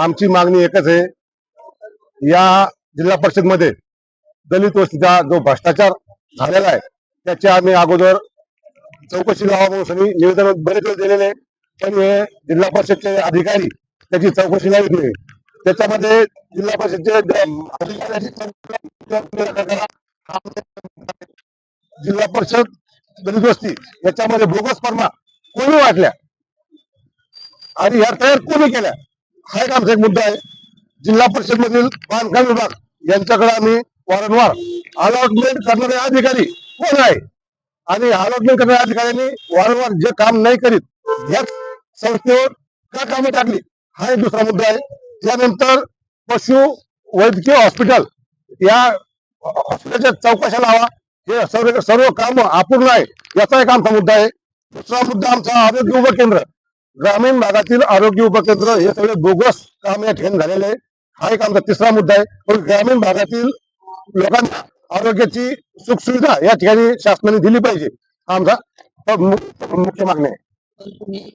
आमची मागणी एकच आहे, या जिल्हा परिषद मध्ये दलित वस्तीचा जो भ्रष्टाचार झालेला आहे त्याची आम्ही अगोदर चौकशी लावा म्हणून निवेदन बरेच वेळ दिलेले, पण हे जिल्हा परिषदचे अधिकारी त्याची चौकशी लावत नाही. त्याच्यामध्ये जिल्हा परिषदचे जिल्हा परिषद दलित वस्ती याच्यामध्ये बोगस फर्मा कोणी वाटल्या आणि ह्या तयार कोणी केल्या, हा एक आमचा एक मुद्दा आहे. जिल्हा परिषद मधील बांधकाम विभाग यांच्याकडे आम्ही वारंवार अलॉटमेंट करणारे अधिकारी कोण आहे आणि अलॉटमेंट करणाऱ्या अधिकाऱ्यांनी वारंवार जे काम नाही करीत याच संस्थेवर का कामे टाकली, हा एक दुसरा मुद्दा आहे. त्यानंतर पशु वैद्यकीय हॉस्पिटल या हॉस्पिटलच्या चौकशा लावा, हे सर्व काम अपूर्ण आहे याचा एक आमचा मुद्दा आहे. दुसरा मुद्दा आमचा आरोग्य उपकेंद्र, ग्रामीण भागातील आरोग्य उपकेंद्र हे सगळे बोगस काम या ठिकाणी झालेले आहे, हा एक आमचा तिसरा मुद्दा आहे. पण ग्रामीण भागातील लोकांना आरोग्याची सुखसुविधा या ठिकाणी शासनाने दिली पाहिजे, हा आमचा मुख्य मागणी आहे.